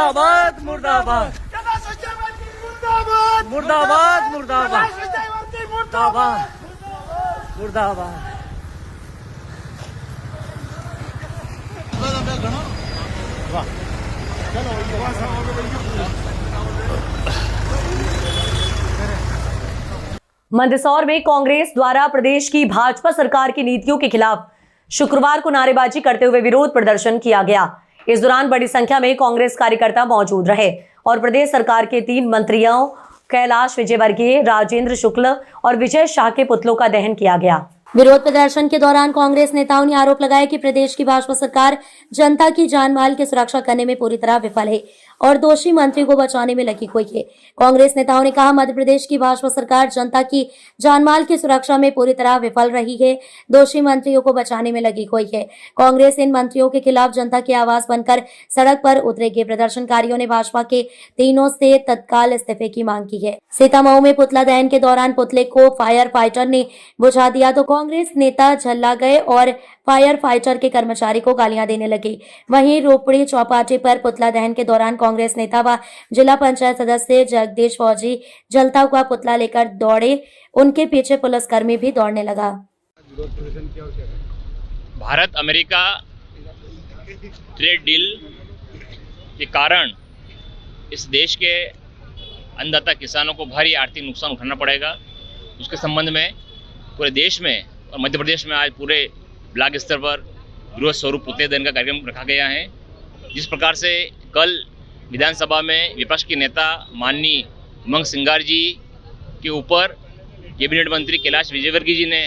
मुर्दाबाद मुर्दाबाद मुर्दाबाद मुर्दाबाद मुर्दाबाद मुर्दाबाद। मंदसौर में कांग्रेस द्वारा प्रदेश की भाजपा सरकार की नीतियों के खिलाफ शुक्रवार को नारेबाजी करते हुए विरोध प्रदर्शन किया गया। इस दौरान बड़ी संख्या में कांग्रेस कार्यकर्ता मौजूद रहे और प्रदेश सरकार के 3 मंत्रियों कैलाश विजयवर्गीय, राजेंद्र शुक्ल और विजय शाह के पुतलों का दहन किया गया। विरोध प्रदर्शन के दौरान कांग्रेस नेताओं ने आरोप लगाया कि प्रदेश की भाजपा सरकार जनता की जान माल की सुरक्षा करने में पूरी तरह विफल है और दोषी मंत्री को बचाने में लगी हुई है। कांग्रेस नेताओं ने कहा, मध्य प्रदेश की भाजपा सरकार जनता की जान माल की सुरक्षा में पूरी तरह विफल रही है, दोषी मंत्रियों को बचाने में लगी हुई है। कांग्रेस इन मंत्रियों के खिलाफ जनता की आवाज बनकर सड़क पर उतरेगी। प्रदर्शनकारियों ने भाजपा के तीनों से तत्काल इस्तीफे की मांग की है। सीतामऊ में पुतला दहन के दौरान पुतले को फायर फाइटर ने बुझा दिया तो कांग्रेस नेता झल्ला गए और फायर फाइटर के कर्मचारी को गालियां देने लगे। वहीं रोपड़ी चौपाटी पर पुतला दहन के दौरान कांग्रेस नेता व जिला पंचायत सदस्य जगदीश फौजी जलता हुआ पुतला लेकर दौड़े, उनके पीछे पुलिसकर्मी भी दौड़ने लगा। भारत अमेरिका ट्रेड डील के कारण इस देश के अन्नदाता किसानों को भारी आर्थिक नुकसान उठाना पड़ेगा। उसके संबंध में पूरे देश में और मध्य प्रदेश में आज पूरे ब्लॉक स्तर पर गृह स्वरूप पुतले दहन का कार्यक्रम रखा गया है। जिस प्रकार से कल विधानसभा में विपक्ष के नेता माननीय उमंग सिंगार जी के ऊपर कैबिनेट मंत्री कैलाश विजयवर्गीय जी ने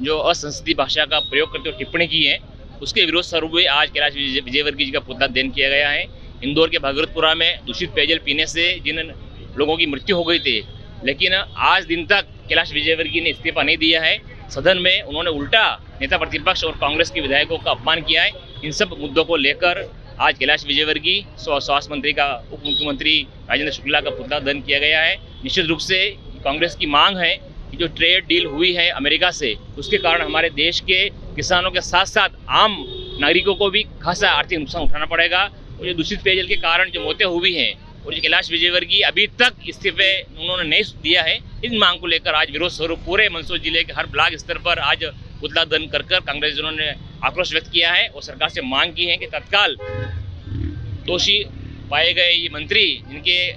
जो असंसदीय भाषा का प्रयोग करते हुए टिप्पणी की है, उसके विरोध स्वरूप आज कैलाश विजयवर्गीय जी का पुतला दहन किया गया है। इंदौर के भागीरथपुरा में दूषित पेयजल पीने से जिन लोगों की मृत्यु हो गई थी, लेकिन आज दिन तक कैलाश विजयवर्गीय ने इस्तीफा नहीं दिया है। सदन में उन्होंने उल्टा नेता प्रतिपक्ष और कांग्रेस के विधायकों का अपमान किया है। इन सब मुद्दों को लेकर आज कैलाश विजयवर्गीय, स्वास्थ्य मंत्री का उप मुख्यमंत्री राजेंद्र शुक्ला का पुतला दहन किया गया है। निश्चित रूप से कांग्रेस की मांग है कि जो ट्रेड डील हुई है अमेरिका से, उसके कारण हमारे देश के किसानों के साथ साथ आम नागरिकों को भी खासा आर्थिक नुकसान उठाना पड़ेगा। और जो दूषित पेयजल के कारण जो मौतें हुई हैं और जो कैलाश विजयवर्गीय अभी तक इस्तीफे उन्होंने नहीं दिया है, इन मांग को लेकर आज विरोध स्वरूप पूरे मंदसौर जिले के हर ब्लॉक स्तर पर आज पुतला दहन कर कांग्रेसजनों ने आक्रोश व्यक्त किया है और सरकार से मांग की है कि तत्काल दोषी पाए गए ये मंत्री, जिनके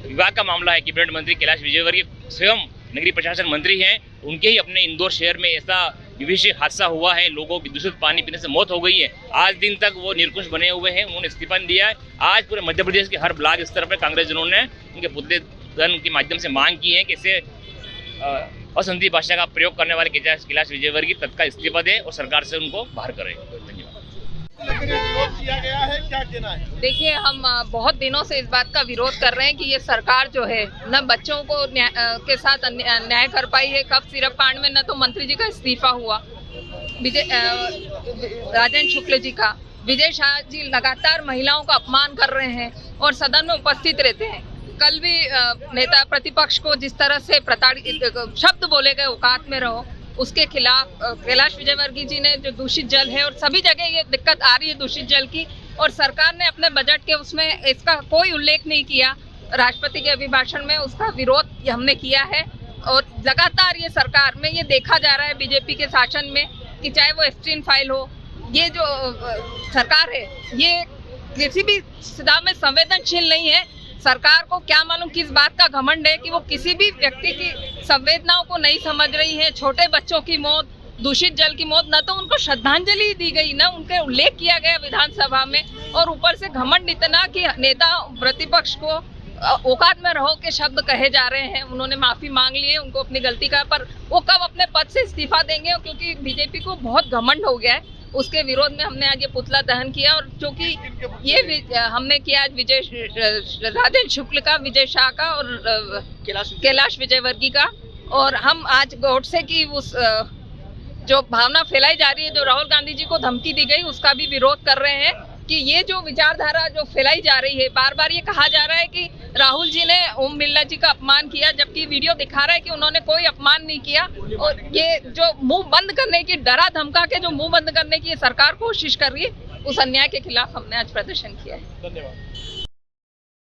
विभाग का मामला है, कैबिनेट मंत्री कैलाश विजयवर्गीय स्वयं नगरीय प्रशासन मंत्री हैं, उनके ही अपने इंदौर शहर में ऐसा विभीषिक हादसा हुआ है, लोगों की दूषित पानी पीने से मौत हो गई है। आज दिन तक वो निरंकुश बने हुए हैं, उन्होंने इस्तीफा नहीं दिया है। आज पूरे मध्य प्रदेश के हर ब्लॉक स्तर पर कांग्रेसजनों ने उनके पुतले दहन के माध्यम से मांग की है कि इसे असंसदीय भाषा का प्रयोग करने वाले कैलाश विजयवर्गीय तत्काल इस्तीफा दे और सरकार से उनको बाहर करे। धन्यवाद। किया गया है, क्या कहना है? देखिए, हम बहुत दिनों से इस बात का विरोध कर रहे हैं कि ये सरकार जो है न बच्चों को के साथ न्याय कर पाई है। कब सिरप कांड में न तो मंत्री जी का इस्तीफा हुआ, राजेंद्र शुक्ल जी का, विजय शाह जी लगातार महिलाओं का अपमान कर रहे हैं और सदन में उपस्थित रहते हैं। कल भी नेता प्रतिपक्ष को जिस तरह से प्रताड़ित शब्द बोले गए, औकात में रहो, उसके खिलाफ कैलाश विजयवर्गीय जी ने जो दूषित जल है और सभी जगह ये दिक्कत आ रही है दूषित जल की, और सरकार ने अपने बजट के उसमें इसका कोई उल्लेख नहीं किया। राष्ट्रपति के अभिभाषण में उसका विरोध हमने किया है और लगातार ये सरकार में ये देखा जा रहा है बीजेपी के शासन में कि चाहे वो एस्ट्रीन फाइल हो, ये जो सरकार है ये किसी भी सदा में संवेदनशील नहीं है। सरकार को क्या मालूम किस बात का घमंड है कि वो किसी भी व्यक्ति की संवेदनाओं को नहीं समझ रही है। छोटे बच्चों की मौत, दूषित जल की मौत, न तो उनको श्रद्धांजलि दी गई, न उनके उल्लेख किया गया विधानसभा में, और ऊपर से घमंड इतना कि नेता प्रतिपक्ष को औकात में रहो के शब्द कहे जा रहे हैं। उन्होंने माफी मांग ली है उनको अपनी गलती का, पर वो कब अपने पद से इस्तीफा देंगे, क्योंकि बीजेपी को बहुत घमंड हो गया है। उसके विरोध में हमने आज ये पुतला दहन किया और जो कि ये हमने किया आज राजेंद्र शुक्ल का, विजय शाह का और कैलाश विजयवर्गीय का। और हम आज गोडसे की उस जो भावना फैलाई जा रही है, जो राहुल गांधी जी को धमकी दी गई, उसका भी विरोध कर रहे हैं कि ये जो विचारधारा जो फैलाई जा रही है, बार बार ये कहा जा रहा है कि राहुल जी ने ओम बिरला जी का अपमान किया, जबकि वीडियो दिखा रहा है कि उन्होंने कोई अपमान नहीं किया। और ये जो मुंह बंद करने की, डरा धमका के जो मुंह बंद करने की ये सरकार कोशिश कर रही है, उस अन्याय के खिलाफ हमने आज प्रदर्शन किया है। धन्यवाद।